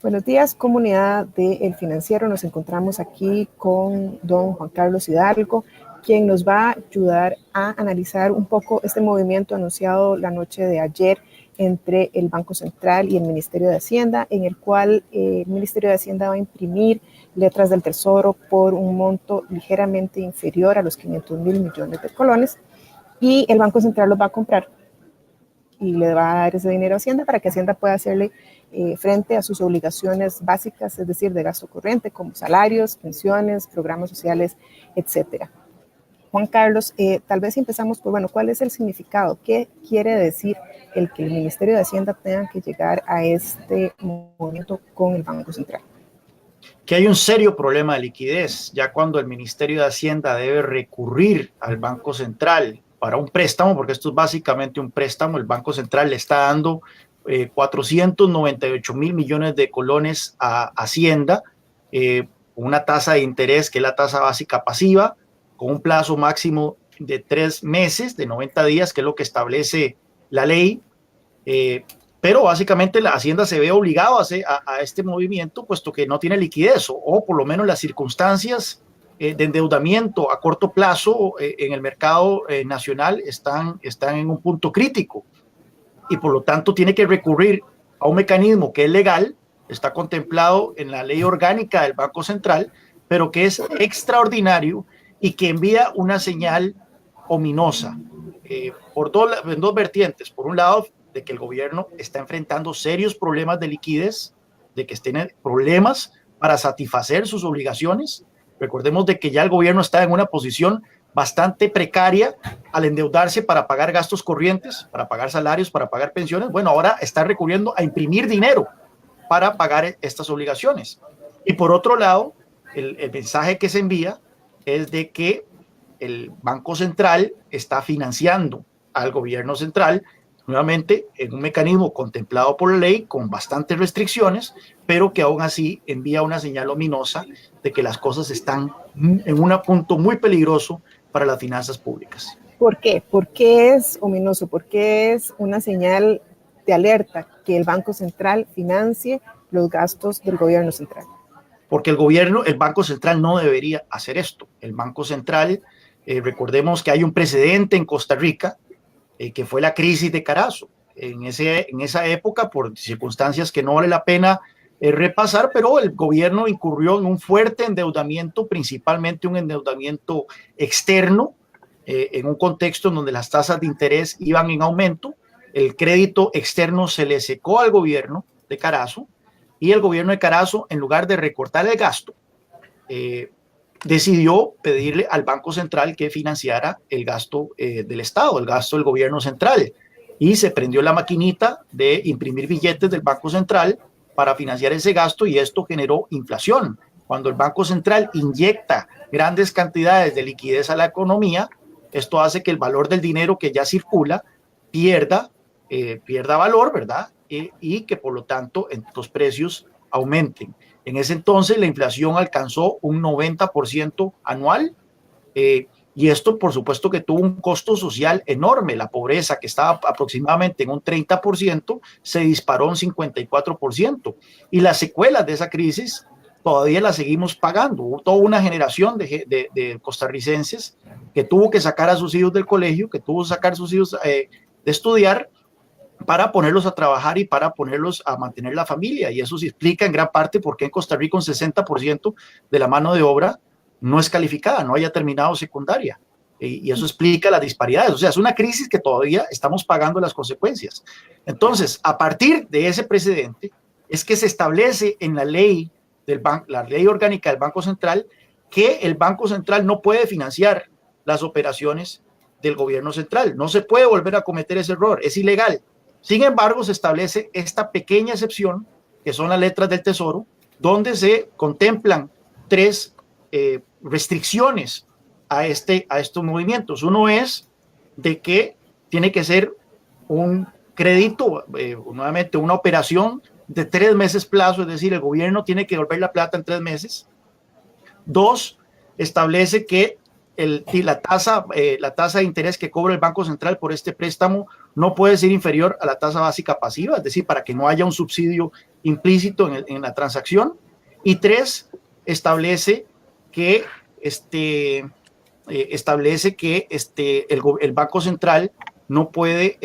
Buenos días, comunidad de El Financiero. Nos encontramos aquí con don Juan Carlos Hidalgo, quien nos va a ayudar a analizar un poco este movimiento anunciado la noche de ayer entre el Banco Central y el Ministerio de Hacienda, en el cual el Ministerio de Hacienda va a imprimir letras del Tesoro por un monto ligeramente inferior a los 500,000 millones de colones, y el Banco Central los va a comprar y le va a dar ese dinero a Hacienda para que Hacienda pueda hacerle frente a sus obligaciones básicas, es decir, de gasto corriente, como salarios, pensiones, programas sociales, etcétera. Juan Carlos, tal vez empezamos por, bueno, ¿cuál es el significado? ¿Qué quiere decir el que el Ministerio de Hacienda tenga que llegar a este movimiento con el Banco Central? Que hay un serio problema de liquidez, ya cuando el Ministerio de Hacienda debe recurrir al Banco Central para un préstamo, porque esto es básicamente un préstamo. El Banco Central le está dando 498,000 millones de colones a Hacienda, una tasa de interés que es la tasa básica pasiva, con un plazo máximo de 3 meses, de 90 días, que es lo que establece la ley. Pero básicamente la Hacienda se ve obligado a este movimiento, puesto que no tiene liquidez, o por lo menos las circunstancias de endeudamiento a corto plazo en el mercado nacional están en un punto crítico, y por lo tanto tiene que recurrir a un mecanismo que es legal, está contemplado en la ley orgánica del Banco Central, pero que es extraordinario y que envía una señal ominosa en dos vertientes. Por un lado, de que el gobierno está enfrentando serios problemas de liquidez, de que tiene problemas para satisfacer sus obligaciones. Recordemos de que ya el gobierno está en una posición bastante precaria al endeudarse para pagar gastos corrientes, para pagar salarios, para pagar pensiones. Bueno, ahora está recurriendo a imprimir dinero para pagar estas obligaciones. Y por otro lado, el mensaje que se envía es de que el Banco Central está financiando al gobierno central, nuevamente en un mecanismo contemplado por la ley con bastantes restricciones, pero que aún así envía una señal ominosa de que las cosas están en un punto muy peligroso para las finanzas públicas. ¿Por qué? ¿Por qué es ominoso? ¿Por qué es una señal de alerta que el Banco Central financie los gastos del gobierno central? Porque el Banco Central no debería hacer esto. El Banco Central, recordemos que hay un precedente en Costa Rica, que fue la crisis de Carazo. En esa época, por circunstancias que no vale la pena repasar, pero el gobierno incurrió en un fuerte endeudamiento, principalmente un endeudamiento externo, en un contexto en donde las tasas de interés iban en aumento. El crédito externo se le secó al gobierno de Carazo, y el gobierno de Carazo, en lugar de recortar el gasto, decidió pedirle al Banco Central que financiara el gasto del Estado, el gasto del gobierno central, y se prendió la maquinita de imprimir billetes del Banco Central para financiar ese gasto, y esto generó inflación. Cuando el Banco Central inyecta grandes cantidades de liquidez a la economía, esto hace que el valor del dinero que ya circula pierda valor, ¿verdad? Y que por lo tanto los precios aumenten. En ese entonces la inflación alcanzó un 90% anual, y esto por supuesto que tuvo un costo social enorme. La pobreza, que estaba aproximadamente en un 30%, se disparó un 54%, y las secuelas de esa crisis todavía las seguimos pagando. Hubo toda una generación de costarricenses que tuvo que sacar a sus hijos del colegio, que tuvo que sacar a sus hijos de estudiar, para ponerlos a trabajar y para ponerlos a mantener la familia. Y eso se explica en gran parte por qué en Costa Rica un 60% de la mano de obra no es calificada, no haya terminado secundaria. Y eso explica las disparidades. O sea, es una crisis que todavía estamos pagando las consecuencias. Entonces, a partir de ese precedente, es que se establece en la ley la ley orgánica del Banco Central, que el Banco Central no puede financiar las operaciones del gobierno central. No se puede volver a cometer ese error, es ilegal. Sin embargo, se establece esta pequeña excepción, que son las letras del Tesoro, donde se contemplan 3 restricciones a estos movimientos. Uno es de que tiene que ser un crédito, nuevamente una operación de 3 meses plazo, es decir, el gobierno tiene que devolver la plata en 3 meses. 2, establece que la tasa de interés que cobra el Banco Central por este préstamo no puede ser inferior a la tasa básica pasiva, es decir, para que no haya un subsidio implícito en la transacción. Y 3, establece que el Banco Central no puede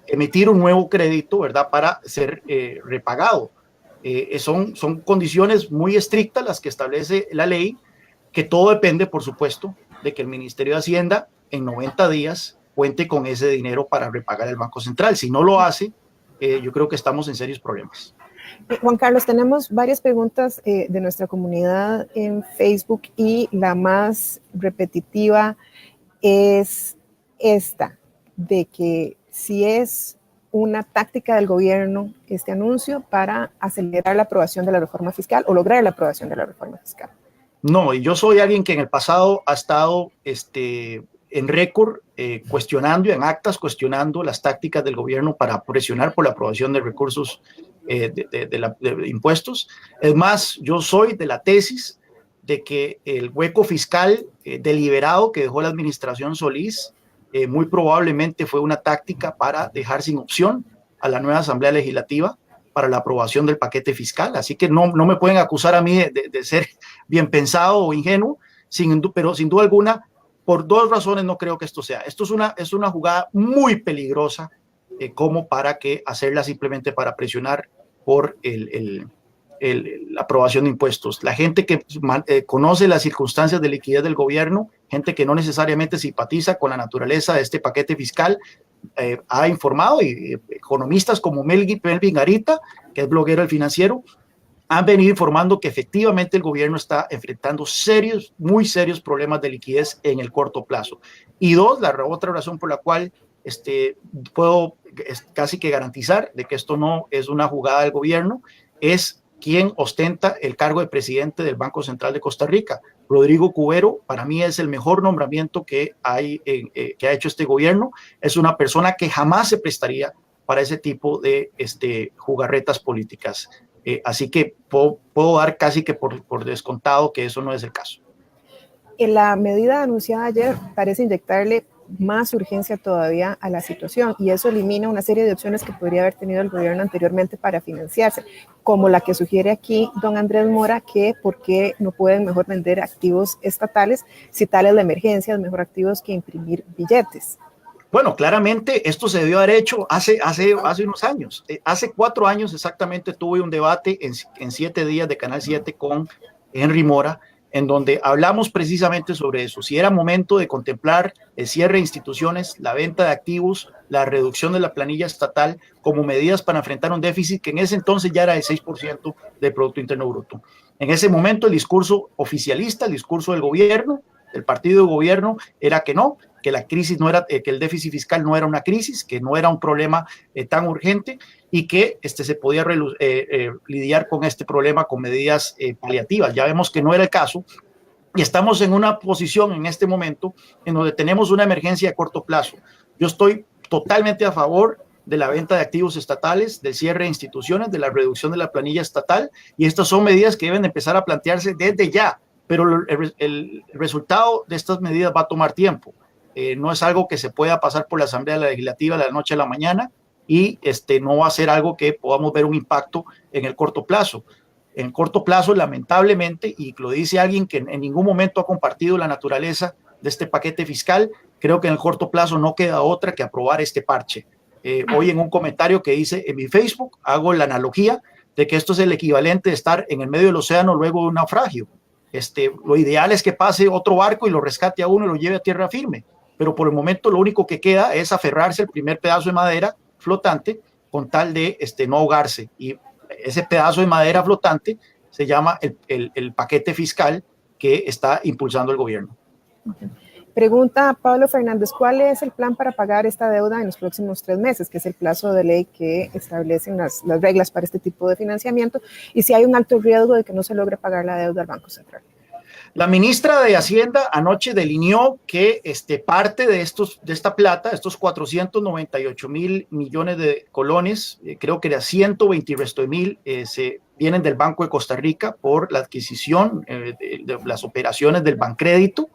emitir un nuevo crédito, ¿verdad?, para ser repagado. Son condiciones muy estrictas las que establece la ley, que todo depende, por supuesto, de que el Ministerio de Hacienda en 90 días cuente con ese dinero para repagar el Banco Central. Si no lo hace, yo creo que estamos en serios problemas. Juan Carlos, tenemos varias preguntas de nuestra comunidad en Facebook y la más repetitiva es esta, de que si es una táctica del gobierno este anuncio para acelerar la aprobación de la reforma fiscal o lograr la aprobación de la reforma fiscal. No, y yo soy alguien que en el pasado ha estado en récord cuestionando, en actas cuestionando las tácticas del gobierno para presionar por la aprobación de recursos de impuestos. Es más, yo soy de la tesis de que el hueco fiscal deliberado que dejó la administración Solís muy probablemente fue una táctica para dejar sin opción a la nueva Asamblea Legislativa para la aprobación del paquete fiscal. Así que no me pueden acusar a mí de ser bien pensado o ingenuo, pero sin duda alguna, por 2 razones no creo que esto sea. Esto es una jugada muy peligrosa como para que hacerla simplemente para presionar por la aprobación de impuestos. La gente que conoce las circunstancias de liquidez del gobierno, gente que no necesariamente simpatiza con la naturaleza de este paquete fiscal, ha informado, y economistas como Melvin Arita, que es bloguero del Financiero, han venido informando que efectivamente el gobierno está enfrentando muy serios problemas de liquidez en el corto plazo. Y 2, la otra razón por la cual puedo casi que garantizar de que esto no es una jugada del gobierno, es quien ostenta el cargo de presidente del Banco Central de Costa Rica. Rodrigo Cubero, para mí es el mejor nombramiento que ha hecho este gobierno. Es una persona que jamás se prestaría para ese tipo de jugarretas políticas. Así que puedo dar casi que por descontado que eso no es el caso. La medida anunciada ayer parece inyectarle más urgencia todavía a la situación y eso elimina una serie de opciones que podría haber tenido el gobierno anteriormente para financiarse, como la que sugiere aquí don Andrés Mora, que por qué no pueden mejor vender activos estatales si tal es la emergencia, es mejor activos que imprimir billetes. Bueno, claramente esto se debió haber hecho hace unos años. Hace 4 años exactamente tuve un debate en 7 días de Canal 7 con Henry Mora, en donde hablamos precisamente sobre eso, si era momento de contemplar el cierre de instituciones, la venta de activos, la reducción de la planilla estatal como medidas para enfrentar un déficit que en ese entonces ya era del 6% del Producto Interno Bruto. En ese momento el discurso oficialista, el discurso del gobierno, del partido de gobierno, era que no, que la crisis no era, que el déficit fiscal no era una crisis, que no era un problema tan urgente y que se podía lidiar con este problema con medidas paliativas. Ya vemos que no era el caso y estamos en una posición en este momento en donde tenemos una emergencia a corto plazo. Yo estoy totalmente a favor de la venta de activos estatales, del cierre de instituciones, de la reducción de la planilla estatal, y estas son medidas que deben empezar a plantearse desde ya, pero el resultado de estas medidas va a tomar tiempo. No es algo que se pueda pasar por la Asamblea Legislativa de la noche a la mañana y no va a ser algo que podamos ver un impacto en el corto plazo. En el corto plazo, lamentablemente, y lo dice alguien que en ningún momento ha compartido la naturaleza de este paquete fiscal, creo que en el corto plazo no queda otra que aprobar este parche. Hoy en un comentario que hice en mi Facebook hago la analogía de que esto es el equivalente de estar en el medio del océano luego de un naufragio. Lo ideal es que pase otro barco y lo rescate a uno y lo lleve a tierra firme, pero por el momento lo único que queda es aferrarse al primer pedazo de madera flotante con tal de no ahogarse, y ese pedazo de madera flotante se llama el paquete fiscal que está impulsando el gobierno. Pregunta Pablo Fernández, ¿cuál es el plan para pagar esta deuda en los próximos 3 meses, que es el plazo de ley que establecen las reglas para este tipo de financiamiento, y si hay un alto riesgo de que no se logre pagar la deuda al Banco Central? La ministra de Hacienda anoche delineó que parte de esta plata, estos 498,000 millones de colones, creo que era 120,000 se vienen del Banco de Costa Rica por la adquisición de las operaciones del Bancrédito,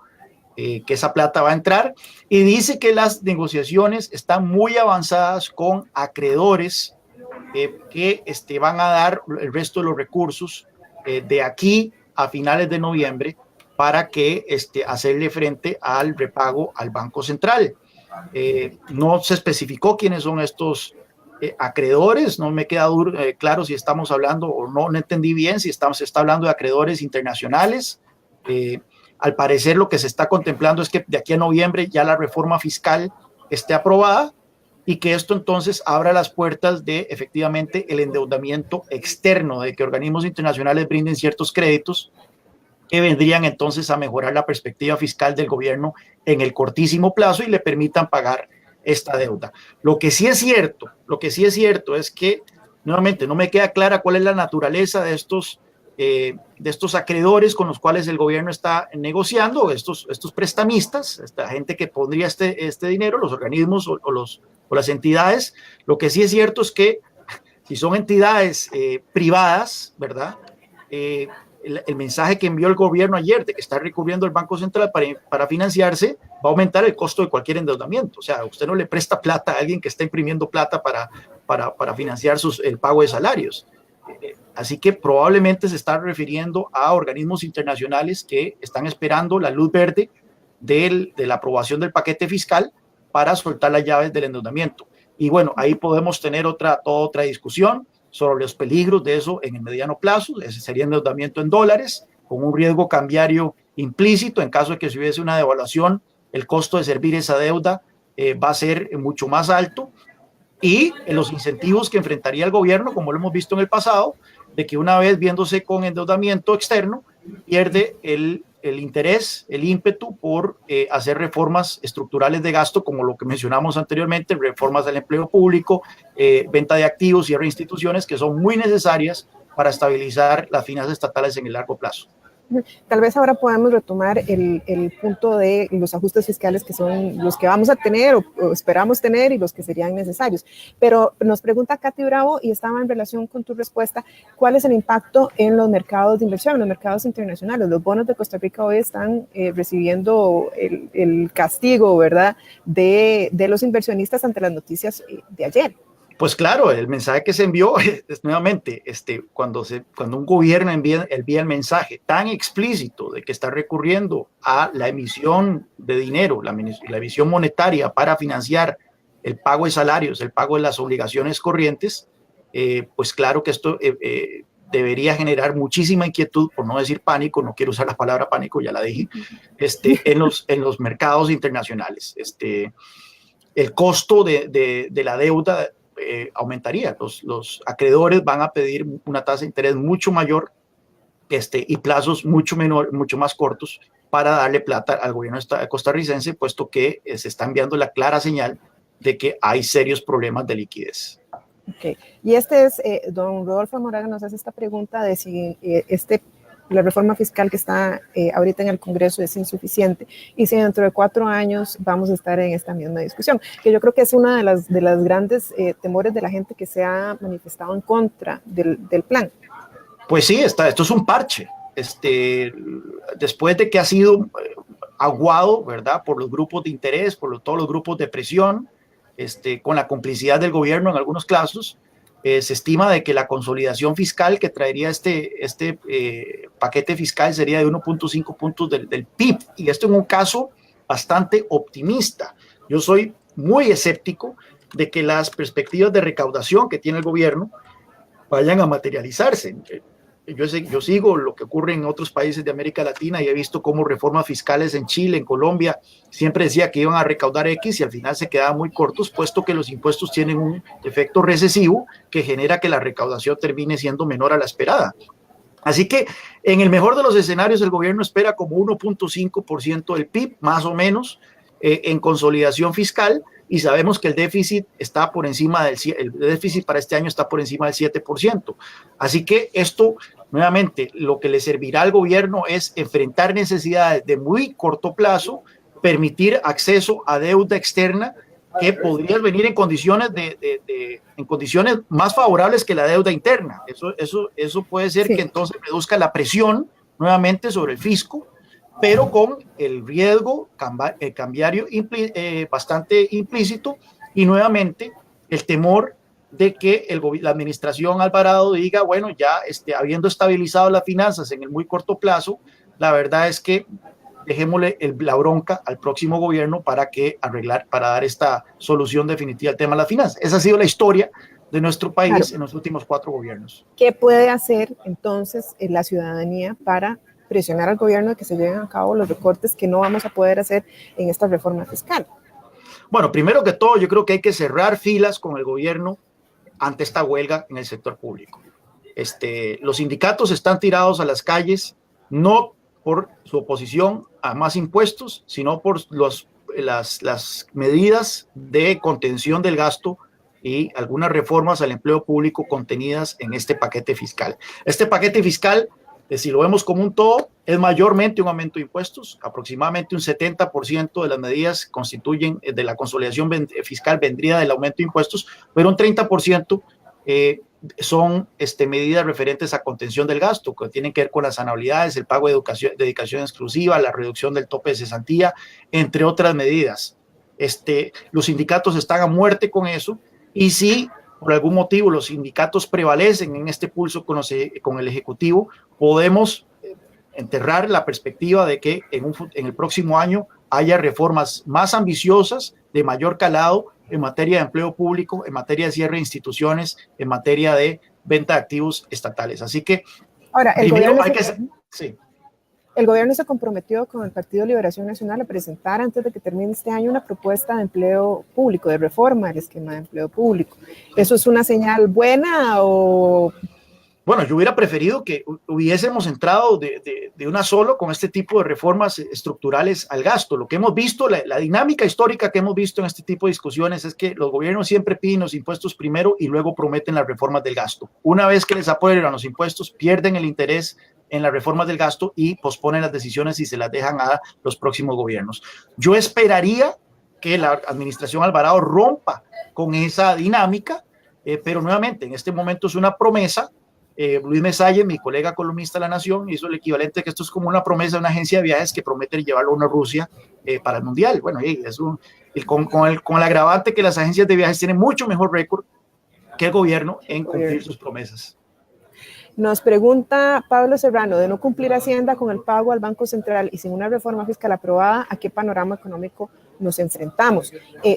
que esa plata va a entrar, y dice que las negociaciones están muy avanzadas con acreedores que van a dar el resto de los recursos de aquí a finales de noviembre para que hacerle frente al repago al Banco Central. No se especificó quiénes son estos acreedores, no me queda claro si estamos hablando o no entendí bien si se está hablando de acreedores internacionales. Al parecer lo que se está contemplando es que de aquí a noviembre ya la reforma fiscal esté aprobada y que esto entonces abra las puertas de efectivamente el endeudamiento externo, de que organismos internacionales brinden ciertos créditos que vendrían entonces a mejorar la perspectiva fiscal del gobierno en el cortísimo plazo y le permitan pagar esta deuda. Lo que sí es cierto es que nuevamente no me queda clara cuál es la naturaleza de estos acreedores con los cuales el gobierno está negociando, estos prestamistas, esta gente que pondría este dinero, los organismos o las entidades. Lo que sí es cierto es que si son entidades privadas, ¿verdad? El mensaje que envió el gobierno ayer de que está recurriendo el Banco Central para financiarse va a aumentar el costo de cualquier endeudamiento. O sea, usted no le presta plata a alguien que está imprimiendo plata para financiar el pago de salarios. Así que probablemente se está refiriendo a organismos internacionales que están esperando la luz verde de la aprobación del paquete fiscal para soltar las llaves del endeudamiento. Y bueno, ahí podemos tener toda otra discusión sobre los peligros de eso en el mediano plazo. Ese sería endeudamiento en dólares, con un riesgo cambiario implícito. En caso de que se hubiese una devaluación, el costo de servir esa deuda va a ser mucho más alto. Y los incentivos que enfrentaría el gobierno, como lo hemos visto en el pasado, de que una vez viéndose con endeudamiento externo, pierde el interés, el ímpetu por hacer reformas estructurales de gasto, como lo que mencionamos anteriormente, reformas del empleo público, venta de activos, cierre de instituciones, que son muy necesarias para estabilizar las finanzas estatales en el largo plazo. Tal vez ahora podamos retomar el punto de los ajustes fiscales que son los que vamos a tener o esperamos tener y los que serían necesarios. Pero nos pregunta Katy Bravo, y estaba en relación con tu respuesta, ¿cuál es el impacto en los mercados de inversión, en los mercados internacionales? Los bonos de Costa Rica hoy están recibiendo el castigo, ¿verdad?, de los inversionistas ante las noticias de ayer. Pues claro, el mensaje que se envió es nuevamente, cuando un gobierno envía el mensaje tan explícito de que está recurriendo a la emisión de dinero, la emisión monetaria para financiar el pago de salarios, el pago de las obligaciones corrientes, pues claro que esto debería generar muchísima inquietud, por no decir pánico, no quiero usar la palabra pánico, ya la dije, en los mercados internacionales. El costo de la deuda aumentaría. Los acreedores van a pedir una tasa de interés mucho mayor y plazos mucho más cortos para darle plata al gobierno costarricense, puesto que se está enviando la clara señal de que hay serios problemas de liquidez. Okay. Y don Rodolfo Moraga nos hace esta pregunta de si la reforma fiscal que está ahorita en el Congreso es insuficiente y si dentro de 4 años vamos a estar en esta misma discusión, que yo creo que es una de las grandes temores de la gente que se ha manifestado en contra del plan. Pues sí, esto es un parche. Después de que ha sido aguado, ¿verdad?, por los grupos de interés, por todos los grupos de presión, con la complicidad del gobierno en algunos casos, se estima de que la consolidación fiscal que traería este paquete fiscal sería de 1.5 puntos del PIB, y esto en un caso bastante optimista. Yo soy muy escéptico de que las perspectivas de recaudación que tiene el gobierno vayan a materializarse. Yo sigo lo que ocurre en otros países de América Latina y he visto cómo reformas fiscales en Chile, en Colombia, siempre decía que iban a recaudar X y al final se quedaban muy cortos, puesto que los impuestos tienen un efecto recesivo que genera que la recaudación termine siendo menor a la esperada. Así que en el mejor de los escenarios el gobierno espera como 1.5% del PIB, más o menos, en consolidación fiscal, y sabemos que el déficit está por encima el déficit para este año está por encima del 7%. Así que esto, nuevamente, lo que le servirá al gobierno es enfrentar necesidades de muy corto plazo, permitir acceso a deuda externa que podría venir en condiciones en condiciones más favorables que la deuda interna. Eso puede ser que entonces reduzca la presión nuevamente sobre el fisco, pero con el riesgo cambiario bastante implícito y nuevamente el temor de que la administración Alvarado diga, bueno, ya habiendo estabilizado las finanzas en el muy corto plazo, la verdad es que dejémosle la bronca al próximo gobierno para dar esta solución definitiva al tema de las finanzas. Esa ha sido la historia de nuestro país en los últimos 4 gobiernos. ¿Qué puede hacer entonces la ciudadanía para presionar al gobierno de que se lleven a cabo los recortes que no vamos a poder hacer en esta reforma fiscal? Bueno, primero que todo, yo creo que hay que cerrar filas con el gobierno ante esta huelga en el sector público. Los sindicatos están tirados a las calles, no por su oposición a más impuestos, sino por las medidas de contención del gasto y algunas reformas al empleo público contenidas en este paquete fiscal. Este paquete fiscal, si lo vemos como un todo, es mayormente un aumento de impuestos. Aproximadamente un 70% de las medidas constituyen de la consolidación fiscal vendría del aumento de impuestos, pero un 30% son medidas referentes a contención del gasto, que tienen que ver con las anualidades, el pago de dedicación exclusiva, la reducción del tope de cesantía, entre otras medidas. Los sindicatos están a muerte con eso, y si por algún motivo los sindicatos prevalecen en este pulso con el Ejecutivo, podemos enterrar la perspectiva de que en el próximo año haya reformas más ambiciosas, de mayor calado, en materia de empleo público, en materia de cierre de instituciones, en materia de venta de activos estatales. Así que, ahora, el gobierno se comprometió con el Partido Liberación Nacional a presentar antes de que termine este año una propuesta de empleo público, de reforma del esquema de empleo público. ¿Eso es una señal buena o...? Bueno, yo hubiera preferido que hubiésemos entrado de una sola con este tipo de reformas estructurales al gasto. Lo que hemos visto, la dinámica histórica que hemos visto en este tipo de discusiones es que los gobiernos siempre piden los impuestos primero y luego prometen las reformas del gasto. Una vez que les aprueban los impuestos, pierden el interés en las reformas del gasto y posponen las decisiones y se las dejan a los próximos gobiernos. Yo esperaría que la administración Alvarado rompa con esa dinámica, pero nuevamente en este momento es una promesa. Luis Mesalle, mi colega columnista de La Nación, hizo el equivalente, que esto es como una promesa de una agencia de viajes que promete llevarlo a una Rusia para el Mundial. Bueno, con el agravante que las agencias de viajes tienen mucho mejor récord que el gobierno en cumplir sus promesas. Nos pregunta Pablo Serrano, de no cumplir Hacienda con el pago al Banco Central y sin una reforma fiscal aprobada, ¿a qué panorama económico nos enfrentamos?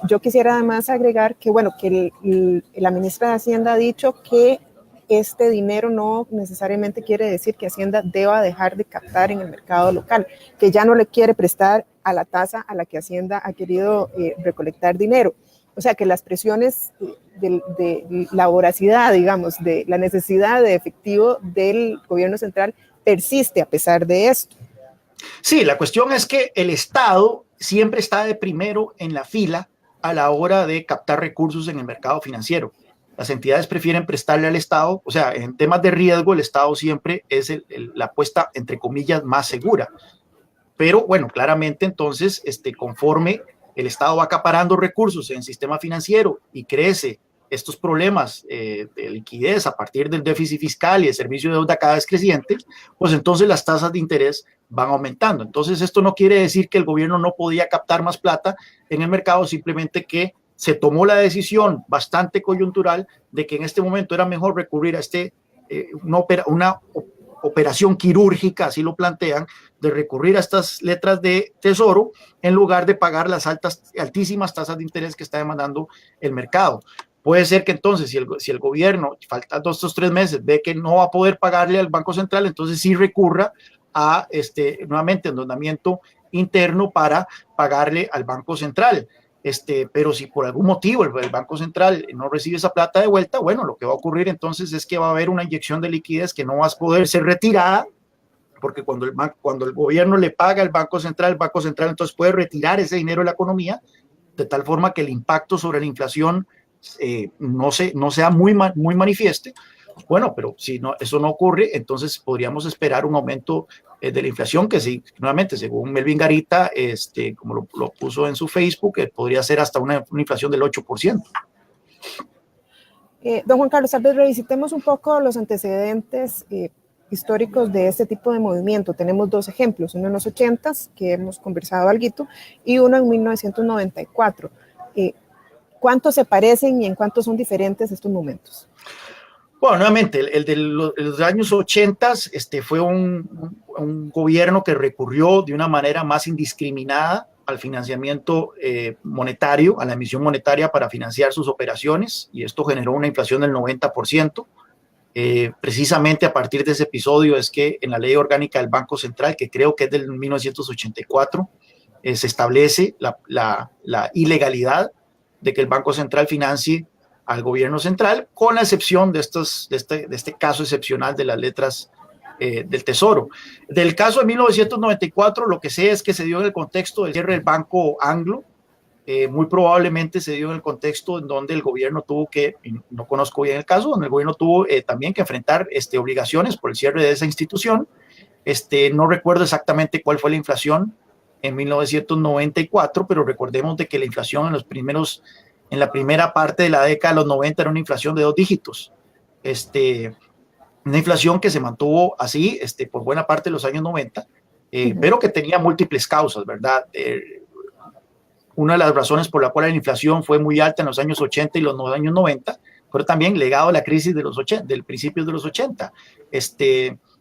Yo quisiera además agregar que, bueno, que la ministra de Hacienda ha dicho que este dinero no necesariamente quiere decir que Hacienda deba dejar de captar en el mercado local, que ya no le quiere prestar a la tasa a la que Hacienda ha querido recolectar dinero. O sea, que las presiones de la voracidad, digamos, de la necesidad de efectivo del gobierno central persiste a pesar de esto. Sí, la cuestión es que el Estado siempre está de primero en la fila a la hora de captar recursos en el mercado financiero. Las entidades prefieren prestarle al Estado, o sea, en temas de riesgo, el Estado siempre es la apuesta, entre comillas, más segura. Pero bueno, claramente entonces, conforme el Estado va acaparando recursos en el sistema financiero y crece estos problemas de liquidez a partir del déficit fiscal y el servicio de deuda cada vez creciente, pues entonces las tasas de interés van aumentando. Entonces esto no quiere decir que el gobierno no podía captar más plata en el mercado, simplemente que se tomó la decisión bastante coyuntural de que en este momento era mejor recurrir a una operación quirúrgica, así lo plantean, de recurrir a estas letras de tesoro en lugar de pagar las altísimas tasas de interés que está demandando el mercado. Puede ser que entonces, si el gobierno, faltando estos 3 meses, ve que no va a poder pagarle al Banco Central, entonces sí recurra a nuevamente endeudamiento interno para pagarle al Banco Central. Pero si por algún motivo el Banco Central no recibe esa plata de vuelta, bueno, lo que va a ocurrir entonces es que va a haber una inyección de liquidez que no va a poder ser retirada, porque cuando el gobierno le paga al Banco Central, el Banco Central entonces puede retirar ese dinero de la economía, de tal forma que el impacto sobre la inflación no sea muy manifieste. Bueno, pero si eso no ocurre, entonces podríamos esperar un aumento de la inflación que sí, nuevamente, según Melvin Garita, como lo puso en su Facebook, podría ser hasta una inflación del 8%. Don Juan Carlos, tal vez revisitemos un poco los antecedentes históricos de este tipo de movimiento. Tenemos 2 ejemplos, uno en los 80s, que hemos conversado algo, y uno en 1994. cuánto se parecen y en cuánto son diferentes estos momentos. Bueno, nuevamente, el de los años 80 fue un gobierno que recurrió de una manera más indiscriminada al financiamiento monetario, a la emisión monetaria para financiar sus operaciones, y esto generó una inflación del 90%. Precisamente a partir de ese episodio es que en la ley orgánica del Banco Central, que creo que es del 1984, se establece la ilegalidad de que el Banco Central financie al gobierno central, con la excepción de este caso excepcional de las letras del Tesoro. Del caso de 1994, lo que sé es que se dio en el contexto del cierre del Banco Anglo. Muy probablemente se dio en el contexto en donde el gobierno tuvo que, no conozco bien el caso, donde el gobierno tuvo también que enfrentar obligaciones por el cierre de esa institución. No recuerdo exactamente cuál fue la inflación en 1994, pero recordemos de que la inflación en la primera parte de la década de los 90 era una inflación de 2 dígitos. Una inflación que se mantuvo así por buena parte de los años 90, pero que tenía múltiples causas, ¿verdad? Una de las razones por la cual la inflación fue muy alta en los años 80 y los años 90, pero también legado a la crisis del principio de los 80.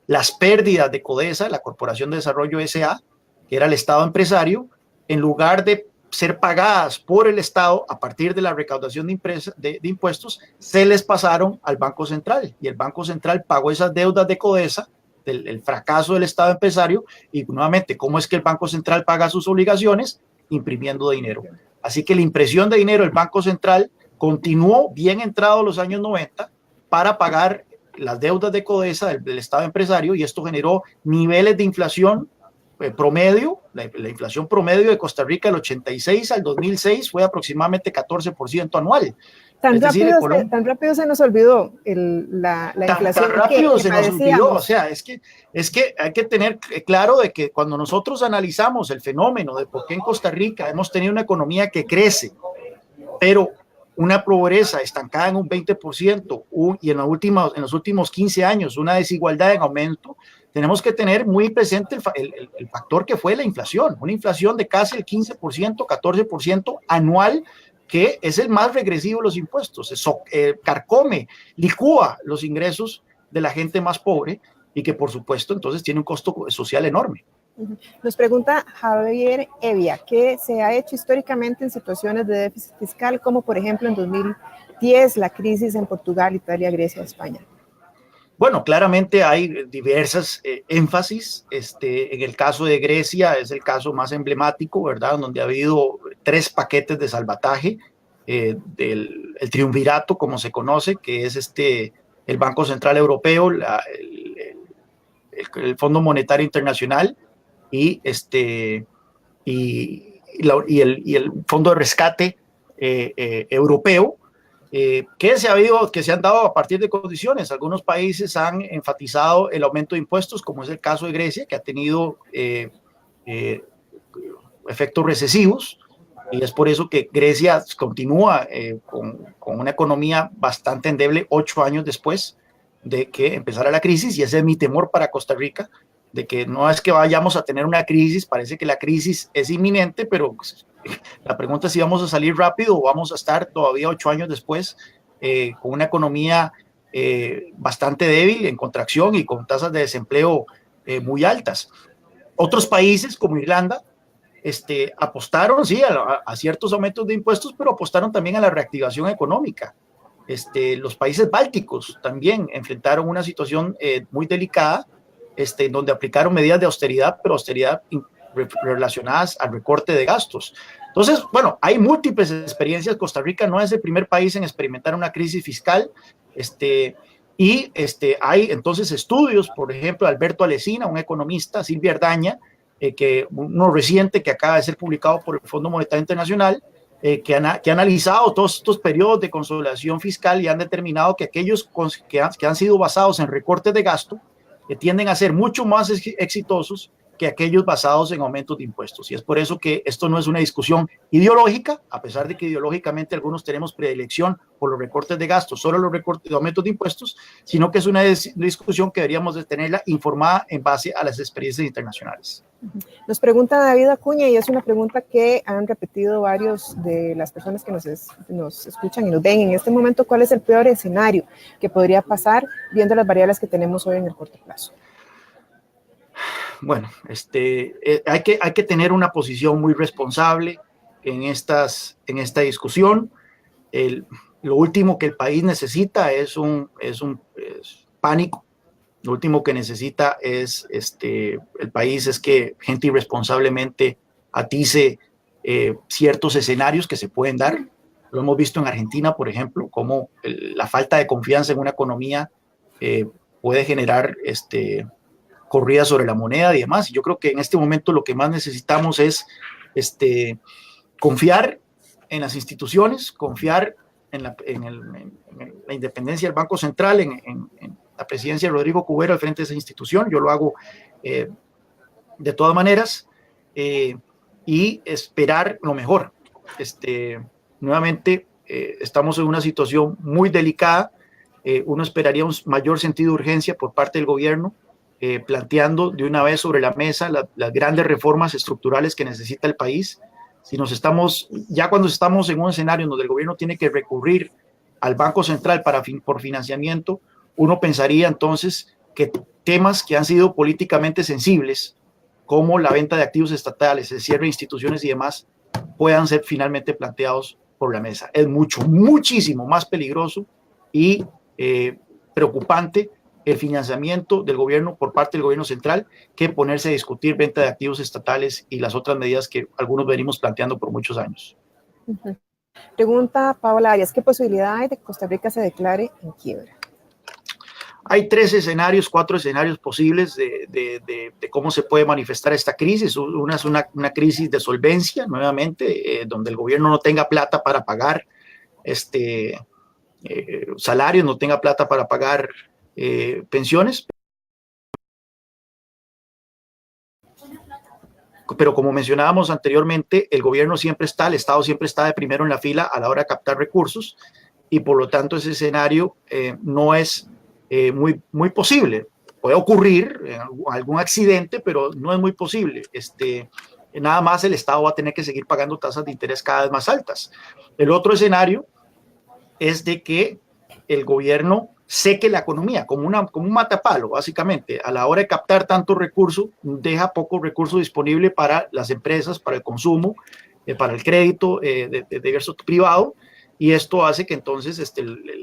Las pérdidas de CODESA, la Corporación de Desarrollo S.A., que era el Estado empresario, en lugar de ser pagadas por el Estado a partir de la recaudación de impuestos, se les pasaron al Banco Central, y el Banco Central pagó esas deudas de CODESA, el fracaso del Estado empresario. Y nuevamente, ¿cómo es que el Banco Central paga sus obligaciones? Imprimiendo dinero. Así que la impresión de dinero del Banco Central continuó bien entrados los años 90 para pagar las deudas de CODESA del Estado empresario, y esto generó niveles de inflación promedio. La inflación promedio de Costa Rica del 86 al 2006 fue aproximadamente 14% anual. Tan rápido se nos olvidó la inflación. Tan rápido se nos olvidó. O sea, es que hay que tener claro de que cuando nosotros analizamos el fenómeno de por qué en Costa Rica hemos tenido una economía que crece, pero una pobreza estancada en un 20%, y en los últimos 15 años una desigualdad en aumento, tenemos que tener muy presente el factor que fue la inflación, una inflación de casi el 15%, 14% anual, que es el más regresivo de los impuestos. Carcome, licúa los ingresos de la gente más pobre, y que por supuesto entonces tiene un costo social enorme. Nos pregunta Javier Evia, ¿qué se ha hecho históricamente en situaciones de déficit fiscal, como por ejemplo en 2010 la crisis en Portugal, Italia, Grecia, España? Bueno, claramente hay diversas énfasis. En el caso de Grecia es el caso más emblemático, ¿verdad? Donde ha habido 3 paquetes de salvataje, el triunvirato, como se conoce, que es el Banco Central Europeo, el Fondo Monetario Internacional y el Fondo de Rescate Europeo. Que se han dado a partir de condiciones. Algunos países han enfatizado el aumento de impuestos, como es el caso de Grecia, que ha tenido efectos recesivos, y es por eso que Grecia continúa con una economía bastante endeble 8 años después de que empezara la crisis, y ese es mi temor para Costa Rica, de que no es que vayamos a tener una crisis, parece que la crisis es inminente, pero la pregunta es si vamos a salir rápido o vamos a estar todavía 8 años después con una economía bastante débil, en contracción y con tasas de desempleo muy altas. Otros países como Irlanda apostaron, sí, a ciertos aumentos de impuestos, pero apostaron también a la reactivación económica. Los países bálticos también enfrentaron una situación muy delicada, donde aplicaron medidas de austeridad, pero austeridad relacionadas al recorte de gastos. Entonces, bueno, hay múltiples experiencias. Costa Rica no es el primer país en experimentar una crisis fiscal, hay entonces estudios, por ejemplo, Alberto Alesina, un economista, Silvia Ardaña, uno reciente que acaba de ser publicado por el Fondo Monetario Internacional, que ha analizado todos estos periodos de consolidación fiscal, y han determinado que aquellos que han sido basados en recortes de gasto tienden a ser mucho más exitosos que aquellos basados en aumentos de impuestos. Y es por eso que esto no es una discusión ideológica, a pesar de que ideológicamente algunos tenemos predilección por los recortes de gastos, solo los recortes de aumentos de impuestos, sino que es una discusión que deberíamos de tenerla informada en base a las experiencias internacionales. Nos pregunta David Acuña, y es una pregunta que han repetido varios de las personas que nos escuchan y nos ven en este momento: ¿cuál es el peor escenario que podría pasar viendo las variables que tenemos hoy en el corto plazo? Bueno, hay que tener una posición muy responsable en esta discusión. Lo último que el país necesita es pánico. Lo último que necesita el país es que gente irresponsablemente atice ciertos escenarios que se pueden dar. Lo hemos visto en Argentina, por ejemplo, cómo la falta de confianza en una economía puede generar corridas sobre la moneda y demás. Yo creo que en este momento lo que más necesitamos es confiar en las instituciones, confiar en la independencia del Banco Central, en la presidencia de Rodrigo Cubero al frente de esa institución. Yo lo hago de todas maneras, y esperar lo mejor. Nuevamente, estamos en una situación muy delicada. Uno esperaría un mayor sentido de urgencia por parte del gobierno, planteando de una vez sobre la mesa las grandes reformas estructurales que necesita el país. Cuando estamos en un escenario donde el gobierno tiene que recurrir al Banco Central por financiamiento, uno pensaría entonces que temas que han sido políticamente sensibles, como la venta de activos estatales, el cierre de instituciones y demás, puedan ser finalmente planteados por la mesa. Es muchísimo más peligroso y preocupante el financiamiento del gobierno por parte del gobierno central que ponerse a discutir venta de activos estatales y las otras medidas que algunos venimos planteando por muchos años. Pregunta Paola Arias: ¿qué posibilidad hay de que Costa Rica se declare en quiebra? Hay 4 escenarios posibles de cómo se puede manifestar esta crisis. Una es una crisis de solvencia, nuevamente, donde el gobierno no tenga plata para pagar salarios, no tenga plata para pagar pensiones. Pero como mencionábamos anteriormente, el Estado siempre está de primero en la fila a la hora de captar recursos, y por lo tanto ese escenario no es muy posible. Puede ocurrir algún accidente, pero no es muy posible. Nada más el Estado va a tener que seguir pagando tasas de interés cada vez más altas. El otro escenario es de que el gobierno seque la economía como un matapalo, básicamente. A la hora de captar tantos recursos, deja poco recurso disponible para las empresas, para el consumo, para el crédito de diverso privado, y esto hace que entonces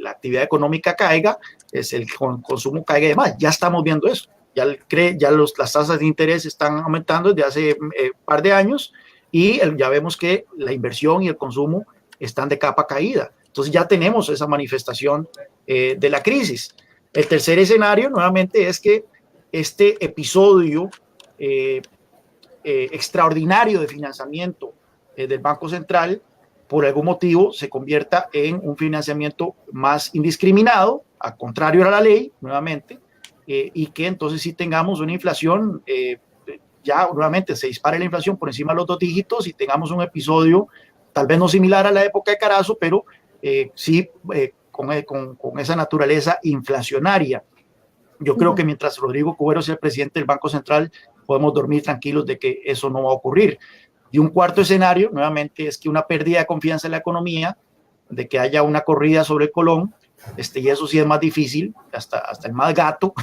la actividad económica caiga, el consumo caiga y demás. Ya estamos viendo eso. Las tasas de interés están aumentando desde hace un par de años, y ya vemos que la inversión y el consumo están de capa caída. Entonces ya tenemos esa manifestación de la crisis. El tercer escenario, nuevamente, es que este episodio extraordinario de financiamiento del Banco Central, por algún motivo, se convierta en un financiamiento más indiscriminado, al contrario a la ley, nuevamente, y que entonces sí tengamos una inflación, ya nuevamente se dispare la inflación por encima de los 2 dígitos, y tengamos un episodio tal vez no similar a la época de Carazo, pero sí con esa naturaleza inflacionaria. Yo creo que mientras Rodrigo Cubero sea el presidente del Banco Central, podemos dormir tranquilos de que eso no va a ocurrir. Y un cuarto escenario, nuevamente, es que una pérdida de confianza en la economía, de que haya una corrida sobre el colón, y eso sí es más difícil, hasta el más gato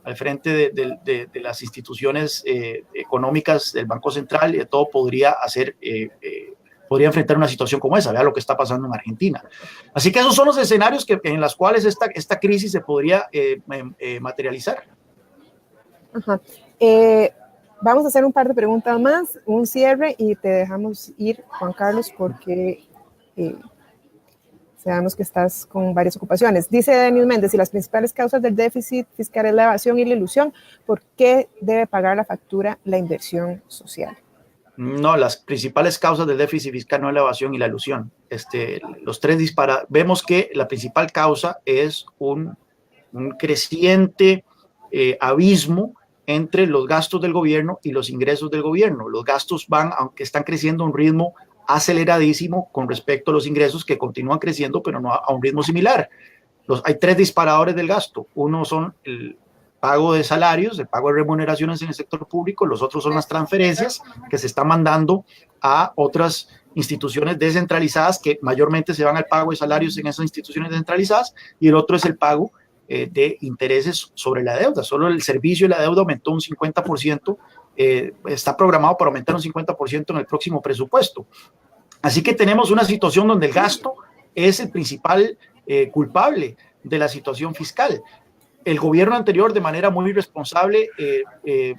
al frente de las instituciones económicas del Banco Central, y de todo podría enfrentar una situación como esa. Vea lo que está pasando en Argentina. Así que esos son los escenarios en los cuales esta crisis se podría materializar. Ajá. Vamos a hacer un par de preguntas más, un cierre, y te dejamos ir, Juan Carlos, porque sabemos que estás con varias ocupaciones. Dice Denis Méndez: si las principales causas del déficit fiscal es la evasión y la ilusión, ¿por qué debe pagar la factura la inversión social? No, las principales causas del déficit fiscal no es la evasión y la ilusión. Los tres vemos que la principal causa es un creciente abismo entre los gastos del gobierno y los ingresos del gobierno. Los gastos van, aunque están creciendo a un ritmo aceleradísimo con respecto a los ingresos que continúan creciendo, pero no a un ritmo similar. Hay tres disparadores del gasto. Uno son el pago de salarios, el pago de remuneraciones en el sector público, los otros son las transferencias que se están mandando a otras instituciones descentralizadas que mayormente se van al pago de salarios en esas instituciones descentralizadas, y el otro es el pago de intereses sobre la deuda. Solo el servicio de la deuda aumentó un 50%, está programado para aumentar un 50% en el próximo presupuesto. Así que tenemos una situación donde el gasto es el principal culpable de la situación fiscal. El gobierno anterior, de manera muy irresponsable,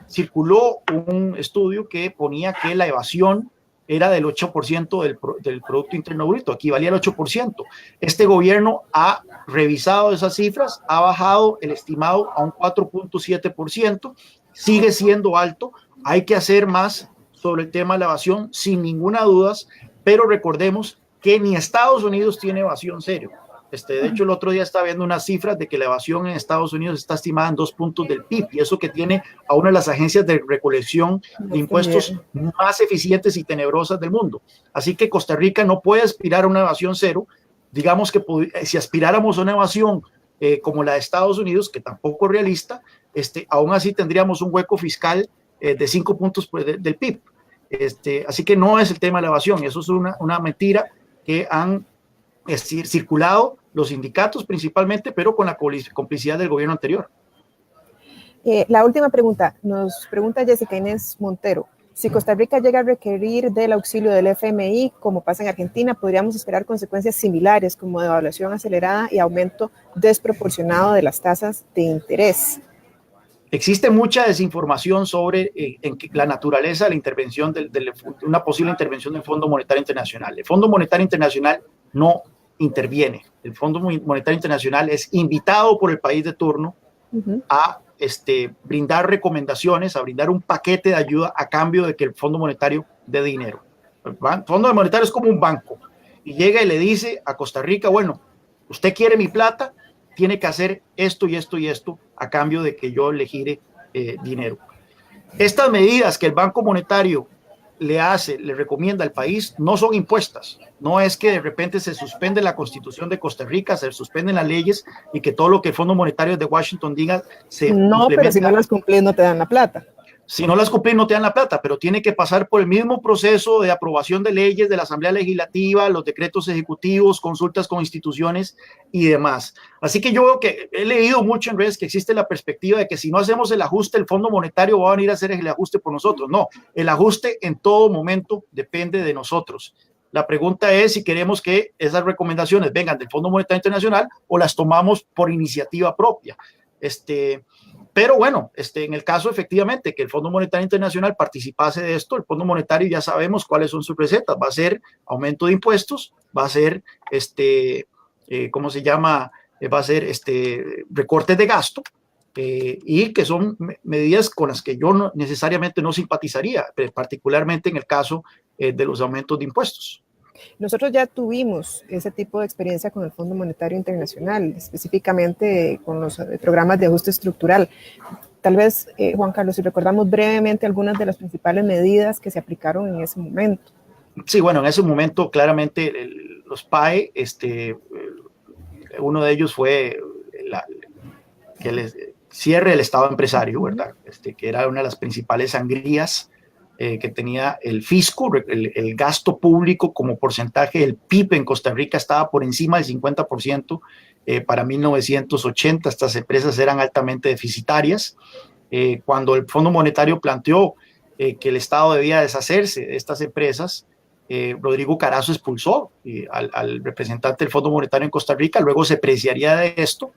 circuló un estudio que ponía que la evasión era del 8% del Producto Interno Bruto, equivalía al 8%. Este gobierno ha revisado esas cifras, ha bajado el estimado a un 4.7%, sigue siendo alto, hay que hacer más sobre el tema de la evasión, sin ninguna duda, pero recordemos que ni Estados Unidos tiene evasión cero. De hecho, el otro día estaba viendo unas cifras de que la evasión en Estados Unidos está estimada en 2 puntos del PIB, y eso que tiene a una de las agencias de recolección de impuestos más eficientes y tenebrosas del mundo. Así que Costa Rica no puede aspirar a una evasión cero. Digamos que si aspiráramos a una evasión como la de Estados Unidos, que tampoco es realista, aún así tendríamos un hueco fiscal de 5 puntos del PIB. Así que no es el tema de la evasión, eso es una mentira que han circulado los sindicatos principalmente, pero con la complicidad del gobierno anterior. La última pregunta, nos pregunta Jessica Inés Montero. Si Costa Rica llega a requerir del auxilio del FMI, como pasa en Argentina, ¿podríamos esperar consecuencias similares como devaluación acelerada y aumento desproporcionado de las tasas de interés? Existe mucha desinformación sobre la naturaleza de la intervención, una posible intervención del Fondo Monetario Internacional. El Fondo Monetario Internacional no interviene. El Fondo Monetario Internacional es invitado por el país de turno a brindar recomendaciones, a brindar un paquete de ayuda a cambio de que el Fondo Monetario dé dinero. El Fondo Monetario es como un banco y llega y le dice a Costa Rica, bueno, usted quiere mi plata, tiene que hacer esto y esto y esto a cambio de que yo le gire dinero. Estas medidas que el Banco Monetario le recomienda al país, no son impuestas. No es que de repente se suspende la Constitución de Costa Rica, se suspenden las leyes y que todo lo que el Fondo Monetario de Washington diga se no, pero si no las cumplís no te dan la plata. Si no las cumplís no te dan la plata, pero tiene que pasar por el mismo proceso de aprobación de leyes de la Asamblea Legislativa, los decretos ejecutivos, consultas con instituciones y demás. Así que yo veo que he leído mucho en redes que existe la perspectiva de que si no hacemos el ajuste, el Fondo Monetario va a venir a hacer el ajuste por nosotros. No, el ajuste en todo momento depende de nosotros. La pregunta es si queremos que esas recomendaciones vengan del Fondo Monetario Internacional o las tomamos por iniciativa propia. Pero bueno, en el caso efectivamente que el Fondo Monetario Internacional participase de esto, el Fondo Monetario ya sabemos cuáles son sus recetas. Va a ser aumento de impuestos, va a ser, ¿cómo se llama? Va a ser recortes de gasto, y que son medidas con las que yo necesariamente no simpatizaría, particularmente en el caso de los aumentos de impuestos. Nosotros ya tuvimos ese tipo de experiencia con el Fondo Monetario Internacional, específicamente con los programas de ajuste estructural. Tal vez, Juan Carlos, si recordamos brevemente algunas de las principales medidas que se aplicaron en ese momento. Sí, bueno, en ese momento claramente los PAE, uno de ellos fue que les cierre el Estado empresario, ¿verdad? Que era una de las principales sangrías que tenía el fisco. El gasto público como porcentaje del PIB en Costa Rica estaba por encima del 50%. Para 1980 estas empresas eran altamente deficitarias. Cuando el Fondo Monetario planteó que el Estado debía deshacerse de estas empresas, Rodrigo Carazo expulsó al representante del Fondo Monetario en Costa Rica, luego se preciaría de esto.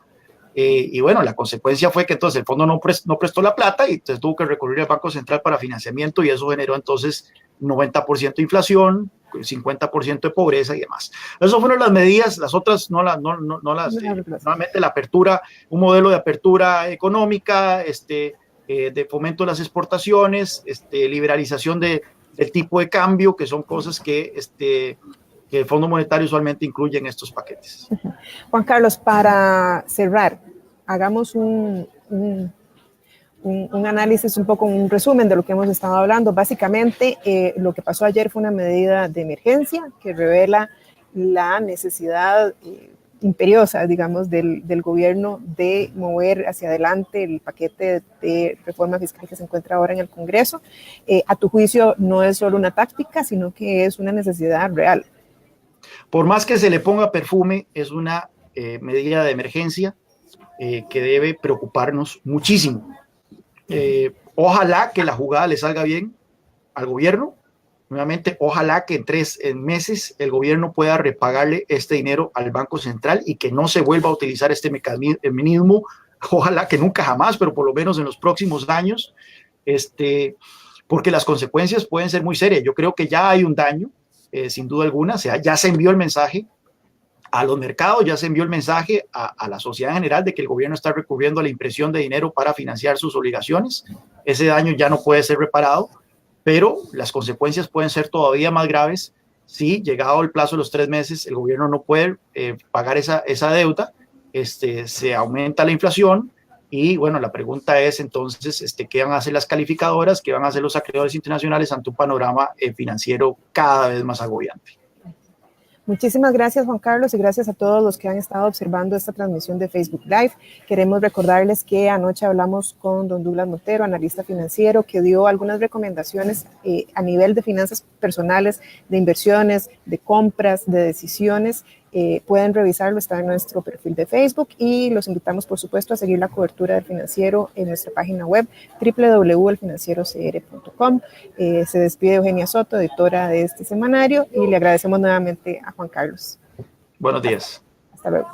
Y bueno, la consecuencia fue que entonces el fondo no prestó la plata y entonces tuvo que recurrir al Banco Central para financiamiento, y eso generó entonces 90% de inflación, 50% de pobreza y demás. Esas fueron las medidas, las otras nuevamente la apertura, un modelo de apertura económica, de fomento de las exportaciones, liberalización del tipo de cambio, que son cosas que el Fondo Monetario usualmente incluye en estos paquetes. Juan Carlos, para cerrar, hagamos un un análisis, un poco un resumen de lo que hemos estado hablando. Básicamente, lo que pasó ayer fue una medida de emergencia que revela la necesidad imperiosa, digamos, del gobierno de mover hacia adelante el paquete de reforma fiscal que se encuentra ahora en el Congreso. A tu juicio, no es solo una táctica, sino que es una necesidad real. Por más que se le ponga perfume, es una medida de emergencia que debe preocuparnos muchísimo. Ojalá que la jugada le salga bien al gobierno. Nuevamente, ojalá que en meses el gobierno pueda repagarle este dinero al Banco Central y que no se vuelva a utilizar este mecanismo. Ojalá que nunca jamás, pero por lo menos en los próximos años, porque las consecuencias pueden ser muy serias. Yo creo que ya hay un daño, sin duda alguna. O sea, ya se envió el mensaje a los mercados, ya se envió el mensaje a la sociedad en general de que el gobierno está recurriendo a la impresión de dinero para financiar sus obligaciones. Ese daño ya no puede ser reparado, pero las consecuencias pueden ser todavía más graves si, llegado el plazo de los 3 meses, el gobierno no puede pagar esa deuda, se aumenta la inflación y, bueno, la pregunta es entonces, ¿qué van a hacer las calificadoras? ¿Qué van a hacer los acreedores internacionales ante un panorama financiero cada vez más agobiante? Muchísimas gracias, Juan Carlos, y gracias a todos los que han estado observando esta transmisión de Facebook Live. Queremos recordarles que anoche hablamos con don Douglas Montero, analista financiero, que dio algunas recomendaciones a nivel de finanzas personales, de inversiones, de compras, de decisiones. Pueden revisarlo, está en nuestro perfil de Facebook y los invitamos, por supuesto, a seguir la cobertura del financiero en nuestra página web www.elfinancierocr.com. Se despide Eugenia Soto, editora de este semanario, y le agradecemos nuevamente a Juan Carlos. Buenos días. Hasta luego.